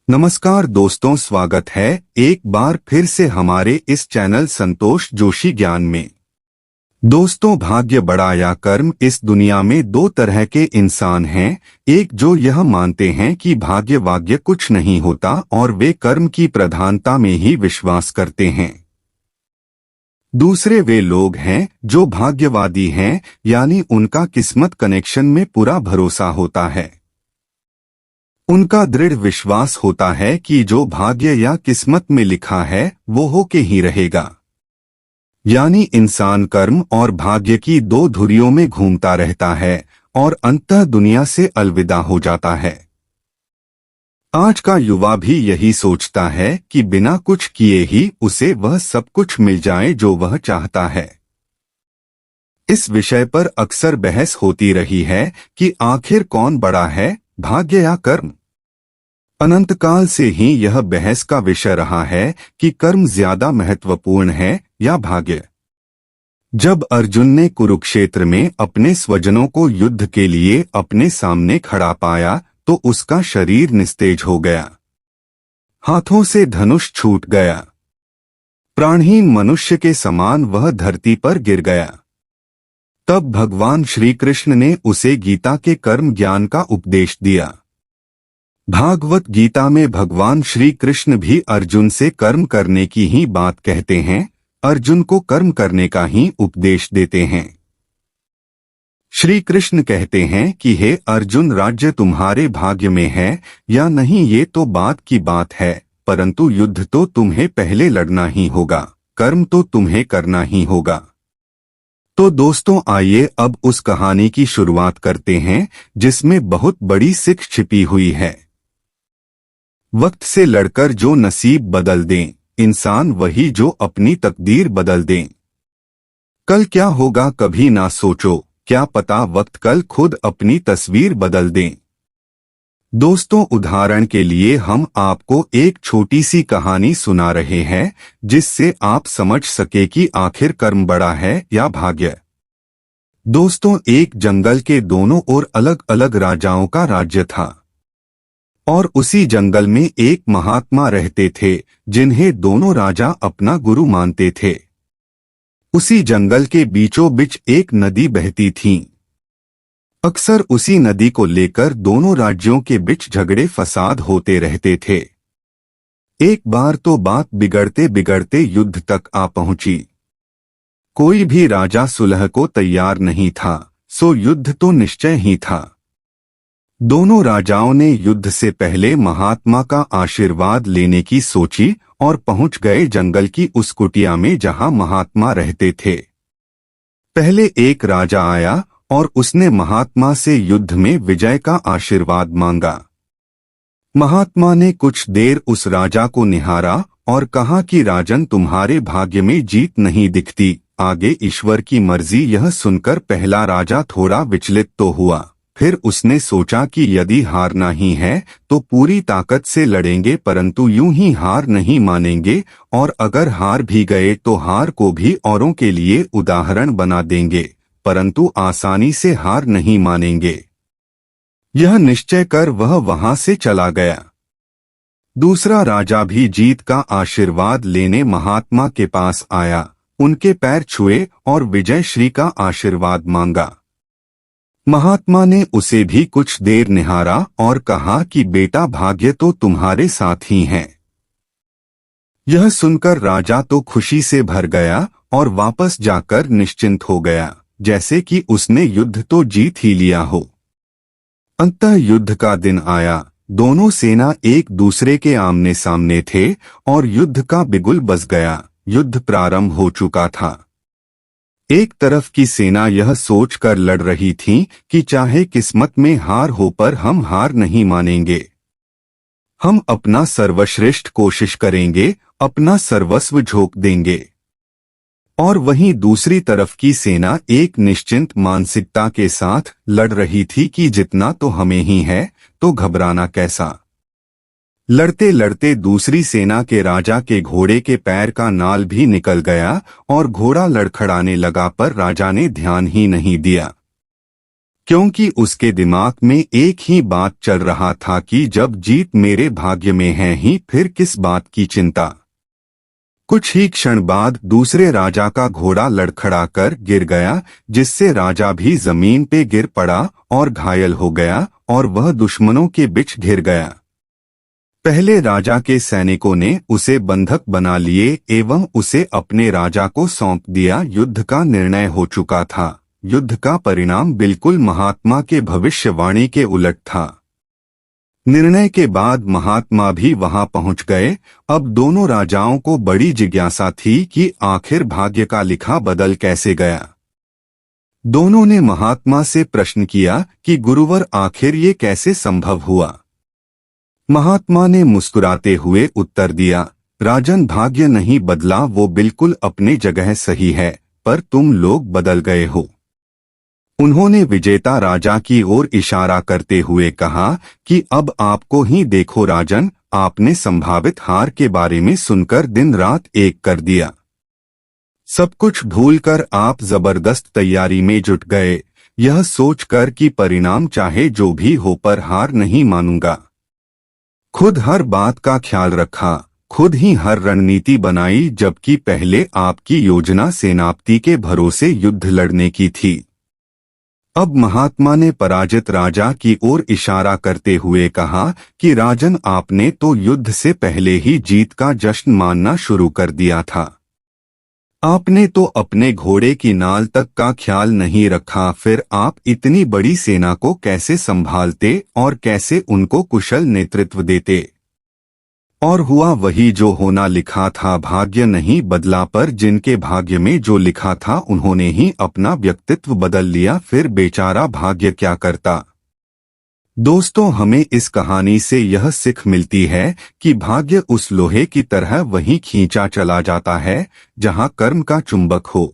नमस्कार दोस्तों, स्वागत है एक बार फिर से हमारे इस चैनल संतोष जोशी ज्ञान में। दोस्तों, भाग्य बड़ा या कर्म, इस दुनिया में दो तरह के इंसान हैं। एक जो यह मानते हैं कि भाग्य वाग्य कुछ नहीं होता और वे कर्म की प्रधानता में ही विश्वास करते हैं। दूसरे वे लोग हैं जो भाग्यवादी हैं, यानी उनका किस्मत कनेक्शन में पूरा भरोसा होता है। उनका दृढ़ विश्वास होता है कि जो भाग्य या किस्मत में लिखा है वो होके ही रहेगा। यानी इंसान कर्म और भाग्य की दो धुरियों में घूमता रहता है और अंततः दुनिया से अलविदा हो जाता है। आज का युवा भी यही सोचता है कि बिना कुछ किए ही उसे वह सब कुछ मिल जाए जो वह चाहता है। इस विषय पर अक्सर बहस होती रही है कि आखिर कौन बड़ा है, भाग्य या कर्म। अनंतकाल से ही यह बहस का विषय रहा है कि कर्म ज्यादा महत्वपूर्ण है या भाग्य। जब अर्जुन ने कुरुक्षेत्र में अपने स्वजनों को युद्ध के लिए अपने सामने खड़ा पाया तो उसका शरीर निस्तेज हो गया, हाथों से धनुष छूट गया, प्राणहीन मनुष्य के समान वह धरती पर गिर गया। तब भगवान श्री कृष्ण ने उसे गीता के कर्म ज्ञान का उपदेश दिया। भागवत गीता में भगवान श्री कृष्ण भी अर्जुन से कर्म करने की ही बात कहते हैं, अर्जुन को कर्म करने का ही उपदेश देते हैं। श्री कृष्ण कहते हैं कि हे अर्जुन, राज्य तुम्हारे भाग्य में है या नहीं ये तो बात की बात है, परंतु युद्ध तो तुम्हें पहले लड़ना ही होगा, कर्म तो तुम्हें करना ही होगा। तो दोस्तों, आइए अब उस कहानी की शुरुआत करते हैं जिसमें बहुत बड़ी सीख छिपी हुई है। वक्त से लड़कर जो नसीब बदल दें, इंसान वही जो अपनी तकदीर बदल दें। कल क्या होगा कभी ना सोचो, क्या पता वक्त कल खुद अपनी तस्वीर बदल दें। दोस्तों, उदाहरण के लिए हम आपको एक छोटी सी कहानी सुना रहे हैं जिससे आप समझ सके कि आखिर कर्म बड़ा है या भाग्य। दोस्तों, एक जंगल के दोनों ओर अलग अलग राजाओं का राज्य था और उसी जंगल में एक महात्मा रहते थे जिन्हें दोनों राजा अपना गुरु मानते थे। उसी जंगल के बीचों बीच एक नदी बहती थी। अक्सर उसी नदी को लेकर दोनों राज्यों के बीच झगड़े फसाद होते रहते थे। एक बार तो बात बिगड़ते बिगड़ते युद्ध तक आ पहुंची। कोई भी राजा सुलह को तैयार नहीं था, सो युद्ध तो निश्चय ही था। दोनों राजाओं ने युद्ध से पहले महात्मा का आशीर्वाद लेने की सोची और पहुंच गए जंगल की उस कुटिया में जहां महात्मा रहते थे। पहले एक राजा आया और उसने महात्मा से युद्ध में विजय का आशीर्वाद मांगा। महात्मा ने कुछ देर उस राजा को निहारा और कहा कि राजन, तुम्हारे भाग्य में जीत नहीं दिखती, आगे ईश्वर की मर्जी। यह सुनकर पहला राजा थोड़ा विचलित तो हुआ, फिर उसने सोचा कि यदि हारना ही है तो पूरी ताकत से लड़ेंगे, परंतु यूं ही हार नहीं मानेंगे, और अगर हार भी गए तो हार को भी औरों के लिए उदाहरण बना देंगे, परंतु आसानी से हार नहीं मानेंगे। यह निश्चय कर वह वहां से चला गया। दूसरा राजा भी जीत का आशीर्वाद लेने महात्मा के पास आया, उनके पैर छुए और विजय श्री का आशीर्वाद मांगा। महात्मा ने उसे भी कुछ देर निहारा और कहा कि बेटा, भाग्य तो तुम्हारे साथ ही है। यह सुनकर राजा तो खुशी से भर गया और वापस जाकर निश्चिंत हो गया, जैसे कि उसने युद्ध तो जीत ही लिया हो। अंततः युद्ध का दिन आया। दोनों सेना एक दूसरे के आमने सामने थे और युद्ध का बिगुल बज गया। युद्ध प्रारंभ हो चुका था। एक तरफ की सेना यह सोचकर लड़ रही थी कि चाहे किस्मत में हार हो पर हम हार नहीं मानेंगे, हम अपना सर्वश्रेष्ठ कोशिश करेंगे, अपना सर्वस्व झोंक देंगे। और वहीं दूसरी तरफ की सेना एक निश्चिंत मानसिकता के साथ लड़ रही थी कि जितना तो हमें ही है, तो घबराना कैसा। लड़ते लड़ते दूसरी सेना के राजा के घोड़े के पैर का नाल भी निकल गया और घोड़ा लड़खड़ाने लगा, पर राजा ने ध्यान ही नहीं दिया। क्योंकि उसके दिमाग में एक ही बात चल रहा था कि जब जीत मेरे भाग्य में है ही फिर किस बात की चिंता। कुछ ही क्षण बाद दूसरे राजा का घोड़ा लड़खड़ाकर गिर गया, जिससे राजा भी जमीन पे गिर पड़ा और घायल हो गया और वह दुश्मनों के बीच घिर गया। पहले राजा के सैनिकों ने उसे बंधक बना लिए एवं उसे अपने राजा को सौंप दिया। युद्ध का निर्णय हो चुका था। युद्ध का परिणाम बिल्कुल महात्मा के भविष्यवाणी के उलट था। निर्णय के बाद महात्मा भी वहां पहुंच गए। अब दोनों राजाओं को बड़ी जिज्ञासा थी कि आखिर भाग्य का लिखा बदल कैसे गया। दोनों ने महात्मा से प्रश्न किया कि गुरुवर आखिर ये कैसे संभव हुआ। महात्मा ने मुस्कुराते हुए उत्तर दिया, राजन भाग्य नहीं बदला, वो बिल्कुल अपने जगह सही है, पर तुम लोग बदल गए हो। उन्होंने विजेता राजा की ओर इशारा करते हुए कहा कि अब आपको ही देखो राजन, आपने संभावित हार के बारे में सुनकर दिन रात एक कर दिया। सब कुछ भूलकर आप जबरदस्त तैयारी में जुट गए, यह सोचकर कि परिणाम चाहे जो भी हो पर हार नहीं मानूंगा। खुद हर बात का ख्याल रखा, खुद ही हर रणनीति बनाई, जबकि पहले आपकी योजना सेनापति के भरोसे युद्ध लड़ने की थी। अब महात्मा ने पराजित राजा की ओर इशारा करते हुए कहा कि राजन आपने तो युद्ध से पहले ही जीत का जश्न मानना शुरू कर दिया था। आपने तो अपने घोड़े की नाल तक का ख्याल नहीं रखा, फिर आप इतनी बड़ी सेना को कैसे संभालते और कैसे उनको कुशल नेतृत्व देते। और हुआ वही जो होना लिखा था, भाग्य नहीं बदला, पर जिनके भाग्य में जो लिखा था उन्होंने ही अपना व्यक्तित्व बदल लिया, फिर बेचारा भाग्य क्या करता। दोस्तों, हमें इस कहानी से यह सीख मिलती है कि भाग्य उस लोहे की तरह वहीं खींचा चला जाता है जहां कर्म का चुंबक हो।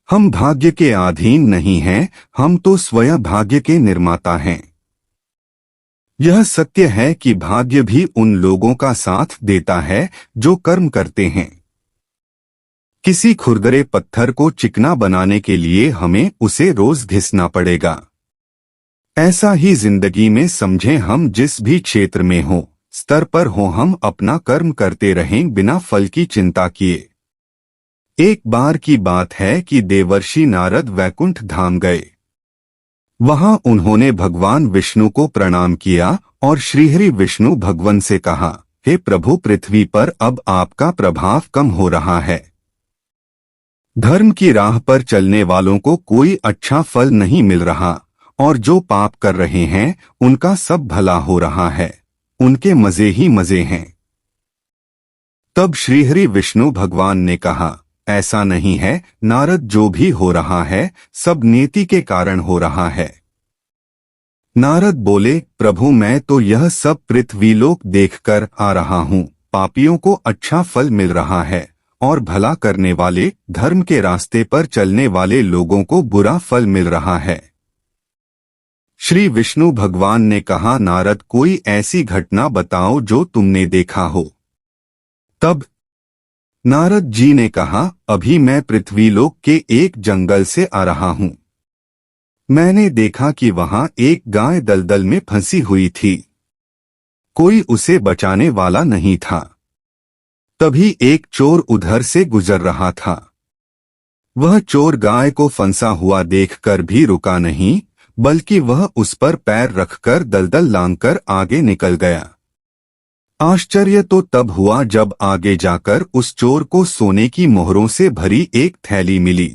हम भाग्य के अधीन नहीं हैं, हम तो स्वयं भाग्य के निर्माता हैं। यह सत्य है कि भाग्य भी उन लोगों का साथ देता है जो कर्म करते हैं। किसी खुरदरे पत्थर को चिकना बनाने के लिए हमें उसे रोज घिसना पड़ेगा। ऐसा ही जिंदगी में समझें, हम जिस भी क्षेत्र में हो, स्तर पर हो, हम अपना कर्म करते रहें बिना फल की चिंता किए। एक बार की बात है कि देवर्षि नारद वैकुंठ धाम गए। वहां उन्होंने भगवान विष्णु को प्रणाम किया और श्रीहरि विष्णु भगवान से कहा, हे प्रभु, पृथ्वी पर अब आपका प्रभाव कम हो रहा है। धर्म की राह पर चलने वालों को कोई अच्छा फल नहीं मिल रहा और जो पाप कर रहे हैं उनका सब भला हो रहा है, उनके मजे ही मजे हैं। तब श्रीहरि विष्णु भगवान ने कहा, ऐसा नहीं है नारद, जो भी हो रहा है सब नीति के कारण हो रहा है। नारद बोले, प्रभु मैं तो यह सब पृथ्वीलोक देखकर आ रहा हूँ। पापियों को अच्छा फल मिल रहा है और भला करने वाले, धर्म के रास्ते पर चलने वाले लोगों को बुरा फल मिल रहा है। श्री विष्णु भगवान ने कहा, नारद कोई ऐसी घटना बताओ जो तुमने देखा हो। तब नारद जी ने कहा, अभी मैं पृथ्वीलोक के एक जंगल से आ रहा हूँ। मैंने देखा कि वहां एक गाय दलदल में फंसी हुई थी। कोई उसे बचाने वाला नहीं था। तभी एक चोर उधर से गुजर रहा था। वह चोर गाय को फंसा हुआ देखकर भी रुका नहीं, बल्कि वह उस पर पैर रखकर दलदल लांघकर आगे निकल गया। आश्चर्य तो तब हुआ जब आगे जाकर उस चोर को सोने की मोहरों से भरी एक थैली मिली।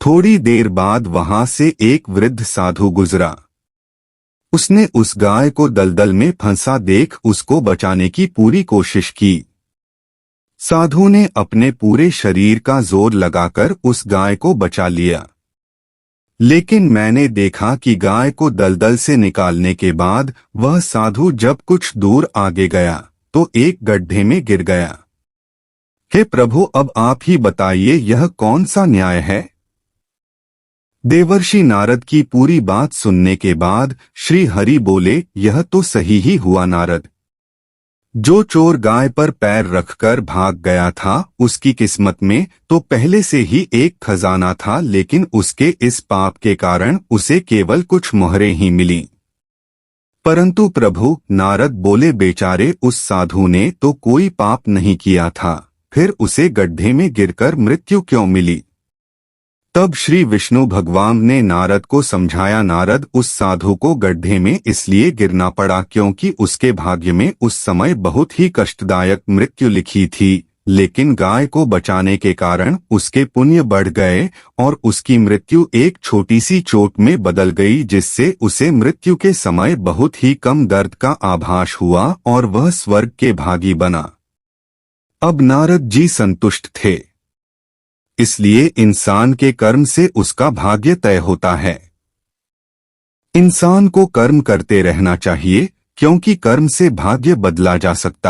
थोड़ी देर बाद वहां से एक वृद्ध साधु गुजरा। उसने उस गाय को दलदल में फंसा देख उसको बचाने की पूरी कोशिश की। साधु ने अपने पूरे शरीर का जोर लगाकर उस गाय को बचा लिया, लेकिन मैंने देखा कि गाय को दलदल से निकालने के बाद वह साधु जब कुछ दूर आगे गया तो एक गड्ढे में गिर गया। हे प्रभु, अब आप ही बताइए यह कौन सा न्याय है। देवर्षि नारद की पूरी बात सुनने के बाद श्री हरि बोले, यह तो सही ही हुआ नारद। जो चोर गाय पर पैर रखकर भाग गया था उसकी किस्मत में तो पहले से ही एक खजाना था, लेकिन उसके इस पाप के कारण उसे केवल कुछ मोहरें ही मिली। परंतु प्रभु, नारद बोले, बेचारे उस साधु ने तो कोई पाप नहीं किया था, फिर उसे गड्ढे में गिरकर मृत्यु क्यों मिली? तब श्री विष्णु भगवान ने नारद को समझाया, नारद, उस साधु को गड्ढे में इसलिए गिरना पड़ा क्योंकि उसके भाग्य में उस समय बहुत ही कष्टदायक मृत्यु लिखी थी, लेकिन गाय को बचाने के कारण उसके पुण्य बढ़ गए और उसकी मृत्यु एक छोटी सी चोट में बदल गई, जिससे उसे मृत्यु के समय बहुत ही कम दर्द का आभास हुआ और वह स्वर्ग के भागी बना। अब नारद जी संतुष्ट थे, इसलिए इंसान के कर्म से उसका भाग्य तय होता है। इंसान को कर्म करते रहना चाहिए, क्योंकि कर्म से भाग्य बदला जा सकता है।